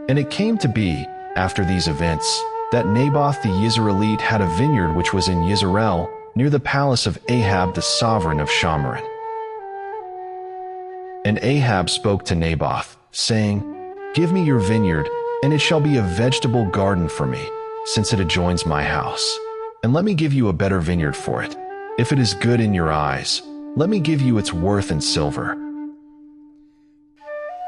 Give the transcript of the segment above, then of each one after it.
And it came to be, after these events, that Naboth the Yisraelite had a vineyard which was in Yisrael, near the palace of Ahab the sovereign of Shamron. And Ahab spoke to Naboth, saying, Give me your vineyard, and it shall be a vegetable garden for me, since it adjoins my house. And let me give you a better vineyard for it. If it is good in your eyes, let me give you its worth in silver.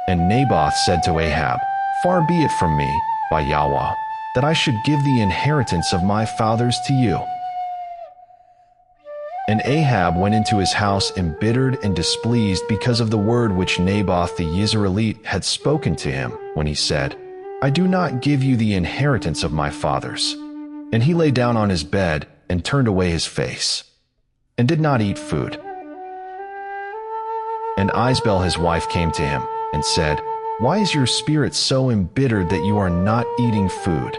And Naboth said to Ahab, Far be it from me, by Yahweh, that I should give the inheritance of my fathers to you. And Ahab went into his house embittered and displeased because of the word which Naboth the Yisraelite had spoken to him, when he said, I do not give you the inheritance of my fathers. And he lay down on his bed and turned away his face, and did not eat food. And Isabel his wife came to him, and said, Why is your spirit so embittered that you are not eating food?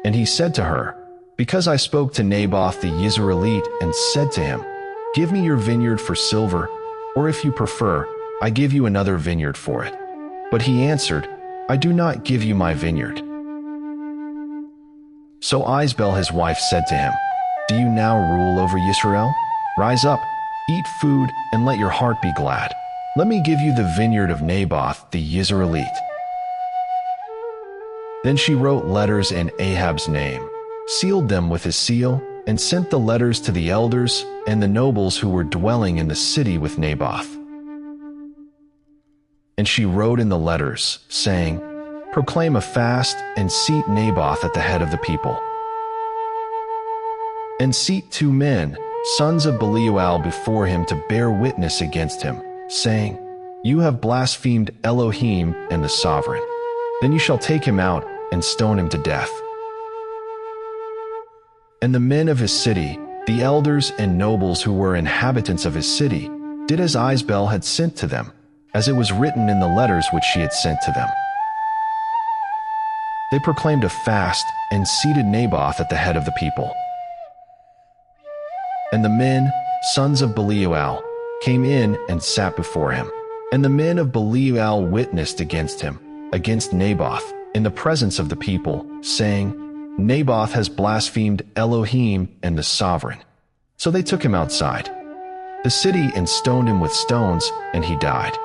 And he said to her, Because I spoke to Naboth the Yisraelite and said to him, Give me your vineyard for silver, or if you prefer, I give you another vineyard for it. But he answered, I do not give you my vineyard. So Isabel his wife said to him, Do you now rule over Yisrael? Rise up, eat food, and let your heart be glad. Let me give you the vineyard of Naboth the Yisraelite. Then she wrote letters in Ahab's name, sealed them with his seal, and sent the letters to the elders and the nobles who were dwelling in the city with Naboth. And she wrote in the letters, saying, Proclaim a fast and seat Naboth at the head of the people. And seat 2 men, sons of Belial, before him to bear witness against him, saying, You have blasphemed Elohim and the sovereign. Then you shall take him out and stone him to death. And the men of his city, the elders and nobles who were inhabitants of his city, did as Isabel had sent to them, as it was written in the letters which she had sent to them. They proclaimed a fast and seated Naboth at the head of the people. And the men, sons of Belial, came in and sat before him. And the men of Belial witnessed against him, against Naboth, in the presence of the people, saying, Naboth has blasphemed Elohim and the sovereign. So they took him outside the city and stoned him with stones, and he died.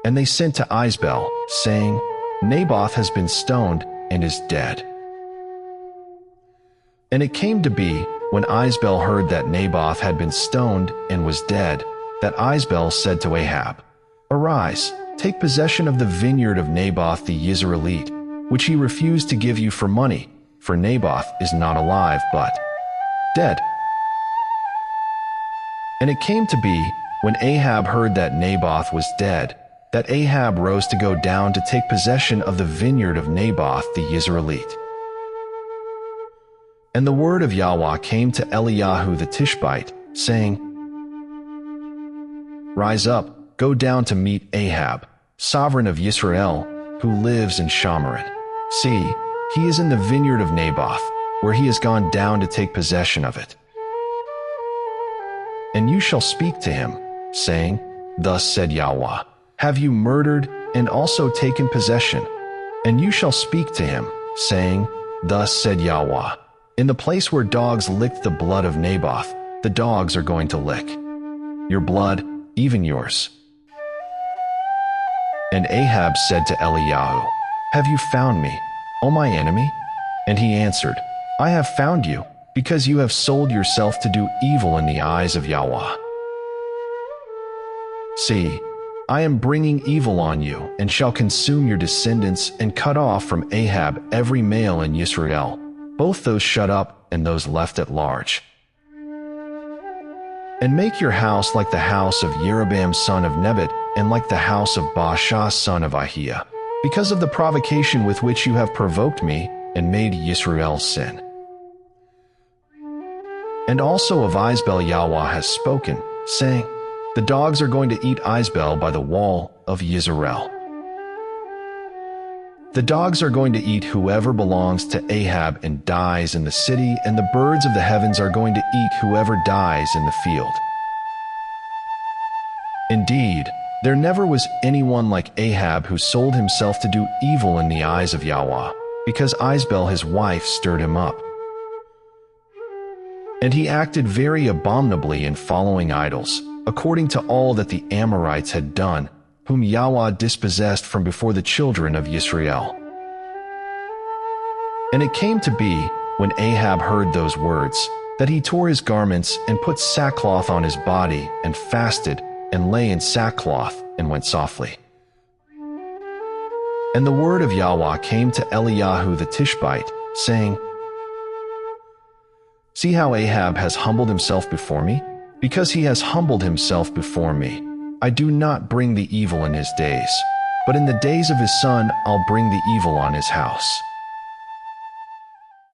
And they sent to Isabel, saying, Naboth has been stoned and is dead. And it came to be, when Isabel heard that Naboth had been stoned and was dead, that Isabel said to Ahab, Arise, take possession of the vineyard of Naboth the Yisraelite, which he refused to give you for money, for Naboth is not alive but dead. And it came to be, when Ahab heard that Naboth was dead, that Ahab rose to go down to take possession of the vineyard of Naboth the Yisraelite. And the word of Yahweh came to Eliyahu the Tishbite, saying, Rise up, go down to meet Ahab, sovereign of Yisrael, who lives in Shamron. See, he is in the vineyard of Naboth, where he has gone down to take possession of it. And you shall speak to him, saying, Thus said Yahweh, Have you murdered and also taken possession? And you shall speak to him, saying, Thus said Yahweh, In the place where dogs licked the blood of Naboth, the dogs are going to lick your blood, even yours. And Ahab said to Eliyahu, Have you found me, O my enemy? And he answered, I have found you, because you have sold yourself to do evil in the eyes of Yahweh. See, I am bringing evil on you, and shall consume your descendants, and cut off from Ahab every male in Yisrael, both those shut up and those left at large. And make your house like the house of Jeroboam son of Nebat, and like the house of Baasha son of Ahiah, because of the provocation with which you have provoked me, and made Yisrael sin. And also of Isabel Yahweh has spoken, saying, The dogs are going to eat Isabel by the wall of Yisrael. The dogs are going to eat whoever belongs to Ahab and dies in the city, and the birds of the heavens are going to eat whoever dies in the field. Indeed, There never was anyone like Ahab who sold himself to do evil in the eyes of Yahweh, because Isabel his wife stirred him up. And he acted very abominably in following idols, according to all that the Amorites had done, whom Yahweh dispossessed from before the children of Israel. And it came to be, when Ahab heard those words, that he tore his garments and put sackcloth on his body and fasted and lay in sackcloth and went softly. And the word of Yahweh came to Eliyahu the Tishbite, saying, See how Ahab has humbled himself before me? Because he has humbled himself before me, I do not bring the evil in his days, but in the days of his son I'll bring the evil on his house.